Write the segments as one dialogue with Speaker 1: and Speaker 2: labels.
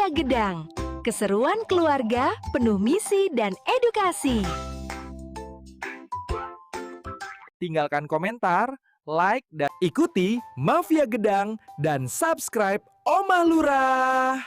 Speaker 1: Mafia Gedang. Keseruan keluarga penuh misi dan edukasi.
Speaker 2: Tinggalkan komentar, like, dan ikuti Mafia Gedang dan subscribe Omah Lurah.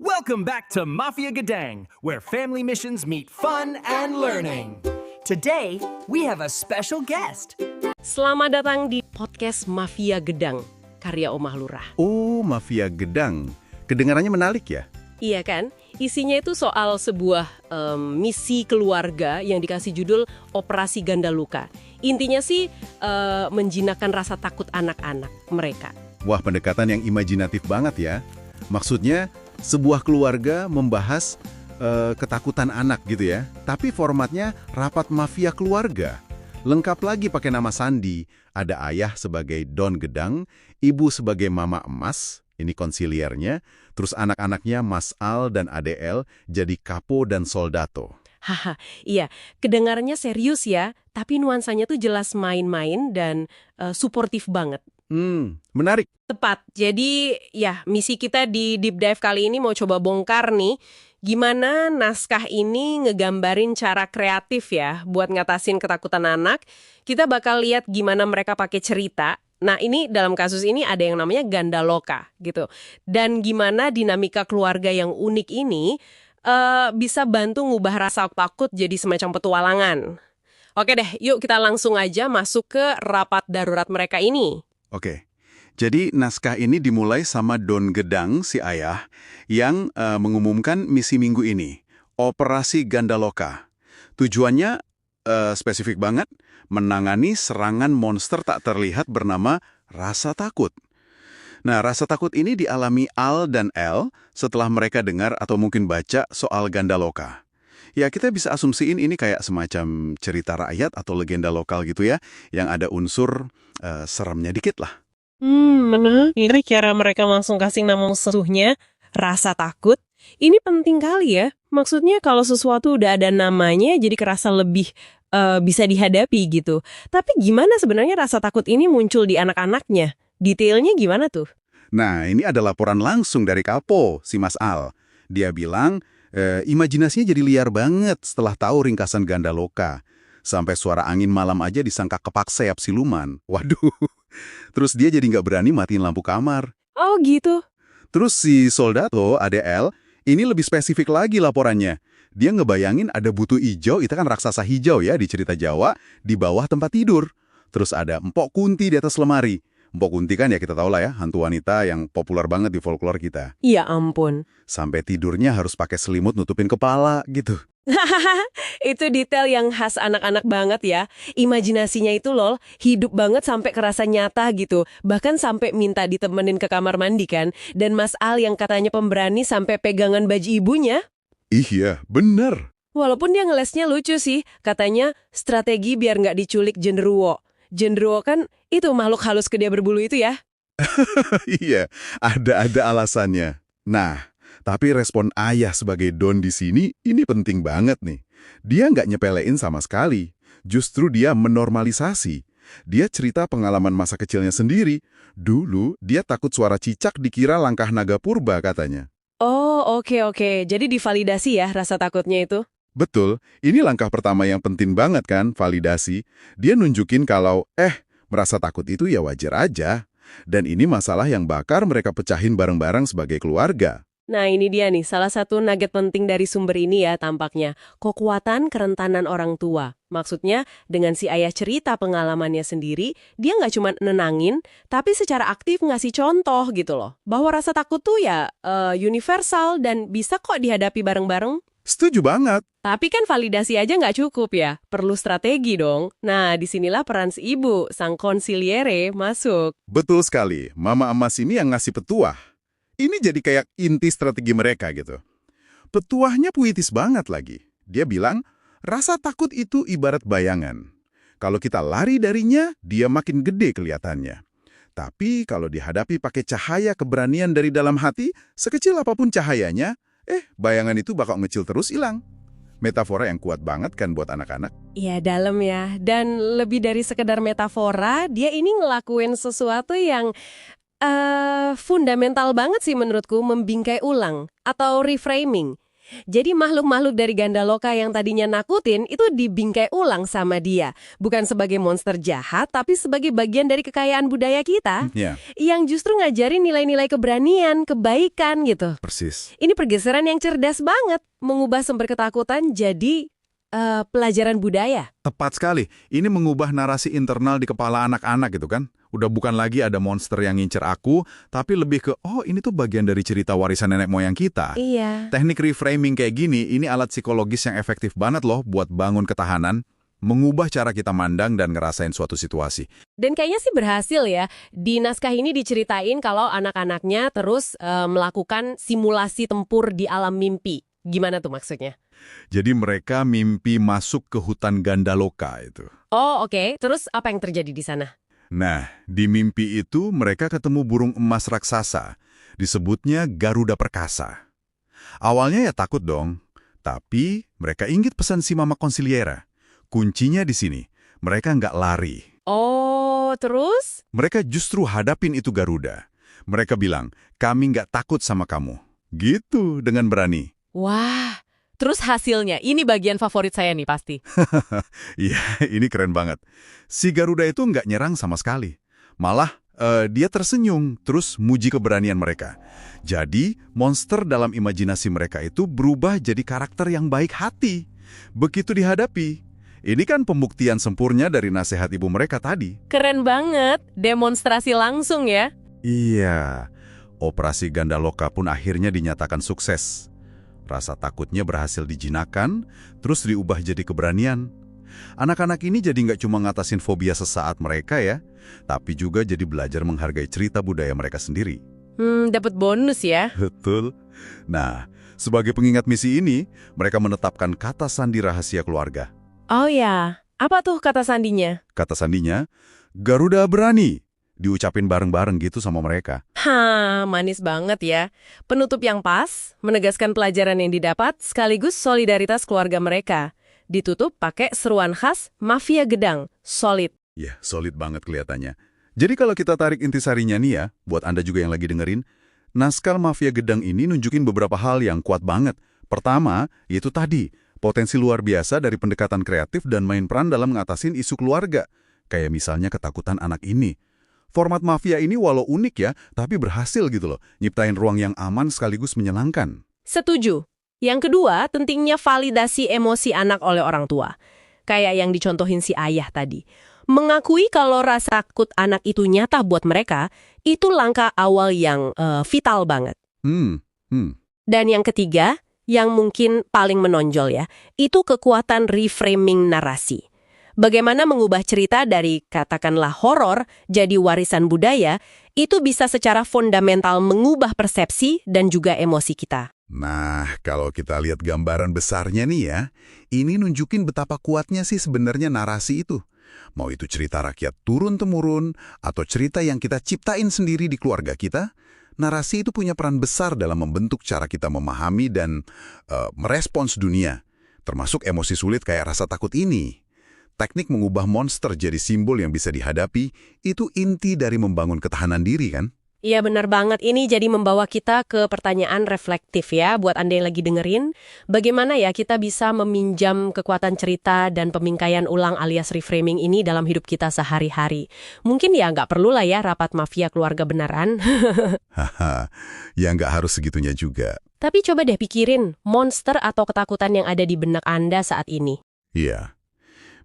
Speaker 2: Welcome back to Mafia Gedang, where family missions meet fun and learning. Today, we have a special guest.
Speaker 3: Selamat datang di podcast Mafia Gedang, karya Omah Lurah.
Speaker 4: Oh, Mafia Gedang. Kedengarannya menarik ya?
Speaker 3: Iya kan? Isinya itu soal sebuah misi keluarga yang dikasih judul Operasi Gandaluka. Intinya sih menjinakkan rasa takut anak-anak mereka.
Speaker 4: Wah, pendekatan yang imajinatif banget ya. Maksudnya, sebuah keluarga membahas ketakutan anak gitu ya. Tapi formatnya rapat mafia keluarga. Lengkap lagi pakai nama sandi. Ada ayah sebagai Don Gedang, ibu sebagai Mama Emas, ini konsiliernya, terus anak-anaknya Mas Al dan ADL jadi Kapo dan Soldato.
Speaker 3: Haha, iya, kedengarannya serius ya, tapi nuansanya tuh jelas main-main dan suportif banget.
Speaker 4: Menarik.
Speaker 3: Tepat, jadi ya misi kita di Deep Dive kali ini mau coba bongkar nih, gimana naskah ini ngegambarin cara kreatif ya buat ngatasin ketakutan anak. Kita bakal lihat gimana mereka pakai cerita. Nah ini dalam kasus ini ada yang namanya Gandaloka gitu. Dan gimana dinamika keluarga yang unik ini bisa bantu ngubah rasa takut jadi semacam petualangan. Oke deh, yuk kita langsung aja masuk ke rapat darurat mereka ini.
Speaker 4: Oke. Jadi naskah ini dimulai sama Don Gedang, si ayah, yang mengumumkan misi minggu ini, Operasi Gandaloka. Tujuannya spesifik banget, menangani serangan monster tak terlihat bernama rasa takut. Nah, rasa takut ini dialami Al dan El setelah mereka dengar atau mungkin baca soal Gandaloka. Ya, kita bisa asumsiin ini kayak semacam cerita rakyat atau legenda lokal gitu ya, yang ada unsur seremnya dikit lah.
Speaker 3: Mana? Ini cara mereka langsung kasih nama musuhnya, rasa takut. Ini penting kali ya. Maksudnya kalau sesuatu udah ada namanya, jadi kerasa lebih bisa dihadapi gitu. Tapi gimana sebenarnya rasa takut ini muncul di anak-anaknya? Detailnya gimana tuh?
Speaker 4: Nah, ini ada laporan langsung dari Kapo, si Mas Al. Dia bilang, imajinasinya jadi liar banget setelah tahu ringkasan Gandaloka. Sampai suara angin malam aja disangka kepak sayap siluman. Waduh. Terus dia jadi nggak berani matiin lampu kamar.
Speaker 3: Oh gitu?
Speaker 4: Terus si Soldato, ADL, ini lebih spesifik lagi laporannya. Dia ngebayangin ada butu ijo, itu kan raksasa hijau ya di cerita Jawa, di bawah tempat tidur. Terus ada Empok Kunti di atas lemari. Empok Kunti kan ya kita tahu lah ya, hantu wanita yang populer banget di folklore kita.
Speaker 3: Iya ampun.
Speaker 4: Sampai tidurnya harus pakai selimut nutupin kepala gitu.
Speaker 3: Itu detail yang khas anak-anak banget ya. Imajinasinya itu loh, hidup banget sampai kerasa nyata gitu. Bahkan sampai minta ditemenin ke kamar mandi kan. Dan Mas Al yang katanya pemberani sampai pegangan baju ibunya.
Speaker 4: Iya, bener.
Speaker 3: Walaupun dia ngelesnya lucu sih. Katanya strategi biar nggak diculik genderuwo. Genderuwo kan itu makhluk halus kedua berbulu itu ya.
Speaker 4: Iya, ada alasannya. Nah, tapi respon ayah sebagai Don di sini, ini penting banget nih. Dia nggak nyepelein sama sekali. Justru dia menormalisasi. Dia cerita pengalaman masa kecilnya sendiri. Dulu, dia takut suara cicak dikira langkah naga purba katanya.
Speaker 3: Oh, oke. Jadi divalidasi ya rasa takutnya itu?
Speaker 4: Betul, ini langkah pertama yang penting banget kan, validasi. Dia nunjukin kalau, merasa takut itu ya wajar aja. Dan ini masalah yang bakar mereka pecahin bareng-bareng sebagai keluarga.
Speaker 3: Nah ini dia nih, salah satu nugget penting dari sumber ini ya tampaknya. Kekuatan kerentanan orang tua. Maksudnya, dengan si ayah cerita pengalamannya sendiri, dia nggak cuma nenangin, tapi secara aktif ngasih contoh gitu loh. Bahwa rasa takut tuh ya universal dan bisa kok dihadapi bareng-bareng.
Speaker 4: Setuju banget.
Speaker 3: Tapi kan validasi aja nggak cukup ya, perlu strategi dong. Nah, disinilah peran si ibu, sang konsiliere, masuk.
Speaker 4: Betul sekali, Mama Emas ini yang ngasih petuah. Ini jadi kayak inti strategi mereka gitu. Petuahnya puitis banget lagi. Dia bilang, rasa takut itu ibarat bayangan. Kalau kita lari darinya, dia makin gede kelihatannya. Tapi kalau dihadapi pakai cahaya keberanian dari dalam hati, sekecil apapun cahayanya, bayangan itu bakal ngecil terus hilang. Metafora yang kuat banget kan buat anak-anak.
Speaker 3: Iya, dalam ya. Dan lebih dari sekedar metafora, dia ini ngelakuin sesuatu yang Fundamental banget sih menurutku membingkai ulang atau reframing. Jadi makhluk-makhluk dari Gandaloka yang tadinya nakutin itu dibingkai ulang sama dia. Bukan sebagai monster jahat, tapi sebagai bagian dari kekayaan budaya kita. Yang justru ngajarin nilai-nilai keberanian, kebaikan gitu.
Speaker 4: Persis.
Speaker 3: Ini pergeseran yang cerdas banget. Mengubah sumber ketakutan jadi pelajaran budaya.
Speaker 4: Tepat sekali. Ini mengubah narasi internal di kepala anak-anak gitu kan. Udah bukan lagi ada monster yang ngincer aku, tapi lebih ke, oh ini tuh bagian dari cerita warisan nenek moyang kita.
Speaker 3: Iya.
Speaker 4: Teknik reframing kayak gini, ini alat psikologis yang efektif banget loh buat bangun ketahanan, mengubah cara kita mandang dan ngerasain suatu situasi.
Speaker 3: Dan kayaknya sih berhasil ya. Di naskah ini diceritain kalau anak-anaknya terus melakukan simulasi tempur di alam mimpi. Gimana tuh maksudnya?
Speaker 4: Jadi mereka mimpi masuk ke hutan Gandaloka itu.
Speaker 3: Oh oke. Terus apa yang terjadi di sana?
Speaker 4: Nah, di mimpi itu mereka ketemu burung emas raksasa. Disebutnya Garuda Perkasa. Awalnya ya takut dong. Tapi mereka ingat pesan si Mama Konsiliera. Kuncinya di sini. Mereka nggak lari.
Speaker 3: Oh, terus?
Speaker 4: Mereka justru hadapin itu Garuda. Mereka bilang, kami nggak takut sama kamu. Gitu, dengan berani.
Speaker 3: Wah, terus hasilnya, ini bagian favorit saya nih pasti.
Speaker 4: Iya, ini keren banget. Si Garuda itu nggak nyerang sama sekali. Malah, dia tersenyum, terus muji keberanian mereka. Jadi, monster dalam imajinasi mereka itu berubah jadi karakter yang baik hati. Begitu dihadapi, ini kan pembuktian sempurna dari nasihat ibu mereka tadi.
Speaker 3: Keren banget, demonstrasi langsung ya.
Speaker 4: Iya, operasi Gandaloka pun akhirnya dinyatakan sukses. Rasa takutnya berhasil dijinakan, terus diubah jadi keberanian. Anak-anak ini jadi nggak cuma ngatasin fobia sesaat mereka ya, tapi juga jadi belajar menghargai cerita budaya mereka sendiri.
Speaker 3: Dapat bonus ya.
Speaker 4: Betul. Nah, sebagai pengingat misi ini, mereka menetapkan kata sandi rahasia keluarga.
Speaker 3: Oh ya, apa tuh kata sandinya?
Speaker 4: Kata sandinya, Garuda berani. Diucapin bareng-bareng gitu sama mereka.
Speaker 3: Manis banget ya. Penutup yang pas, menegaskan pelajaran yang didapat, sekaligus solidaritas keluarga mereka. Ditutup pakai seruan khas Mafia Gedang, solid.
Speaker 4: Ya, solid banget kelihatannya. Jadi kalau kita tarik intisarinya nih ya, buat Anda juga yang lagi dengerin, naskah Mafia Gedang ini nunjukin beberapa hal yang kuat banget. Pertama, yaitu tadi, potensi luar biasa dari pendekatan kreatif dan main peran dalam ngatasin isu keluarga. Kayak misalnya ketakutan anak ini. Format Mafia ini walau unik ya, tapi berhasil gitu loh, nyiptain ruang yang aman sekaligus menyenangkan.
Speaker 3: Setuju. Yang kedua, pentingnya validasi emosi anak oleh orang tua. Kayak yang dicontohin si ayah tadi. Mengakui kalau rasa takut anak itu nyata buat mereka, itu langkah awal yang vital banget. Dan yang ketiga, yang mungkin paling menonjol ya, itu kekuatan reframing narasi. Bagaimana mengubah cerita dari katakanlah horor jadi warisan budaya, itu bisa secara fundamental mengubah persepsi dan juga emosi kita.
Speaker 4: Nah, kalau kita lihat gambaran besarnya nih ya, ini nunjukin betapa kuatnya sih sebenarnya narasi itu. Mau itu cerita rakyat turun-temurun, atau cerita yang kita ciptain sendiri di keluarga kita, narasi itu punya peran besar dalam membentuk cara kita memahami dan merespons dunia, termasuk emosi sulit kayak rasa takut ini. Teknik mengubah monster jadi simbol yang bisa dihadapi, itu inti dari membangun ketahanan diri kan?
Speaker 3: Iya benar banget, ini jadi membawa kita ke pertanyaan reflektif ya, buat Anda yang lagi dengerin. Bagaimana ya kita bisa meminjam kekuatan cerita dan pemingkaian ulang alias reframing ini dalam hidup kita sehari-hari. Mungkin ya nggak perlu lah ya rapat mafia keluarga beneran.
Speaker 4: Haha, ya nggak harus segitunya juga.
Speaker 3: Tapi coba deh pikirin, monster atau ketakutan yang ada di benak Anda saat ini.
Speaker 4: Iya.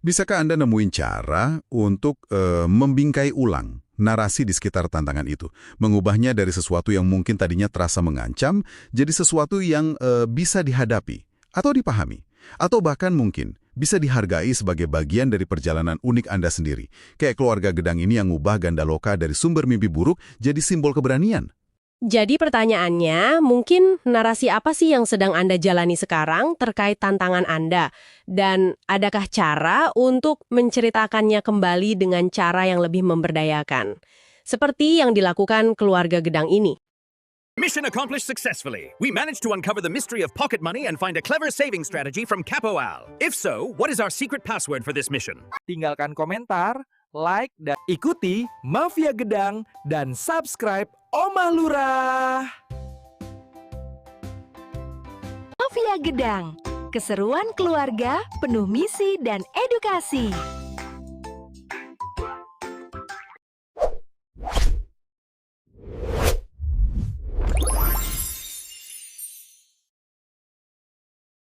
Speaker 4: Bisakah Anda nemuin cara untuk membingkai ulang narasi di sekitar tantangan itu? Mengubahnya dari sesuatu yang mungkin tadinya terasa mengancam, jadi sesuatu yang bisa dihadapi atau dipahami. Atau bahkan mungkin bisa dihargai sebagai bagian dari perjalanan unik Anda sendiri. Kayak keluarga Gedang ini yang ngubah Gandaloka dari sumber mimpi buruk jadi simbol keberanian.
Speaker 3: Jadi pertanyaannya, mungkin narasi apa sih yang sedang Anda jalani sekarang terkait tantangan Anda? Dan adakah cara untuk menceritakannya kembali dengan cara yang lebih memberdayakan? Seperti yang dilakukan keluarga Gedang ini.
Speaker 2: Mission accomplished successfully. We managed to uncover the mystery of pocket money and find a clever saving strategy from Capoal. If so, what is our secret password for this mission?
Speaker 5: Tinggalkan komentar,
Speaker 2: like, dan ikuti Mafia Gedang dan subscribe Omah Lurah.
Speaker 1: Mafia Gedang, keseruan keluarga penuh misi dan edukasi.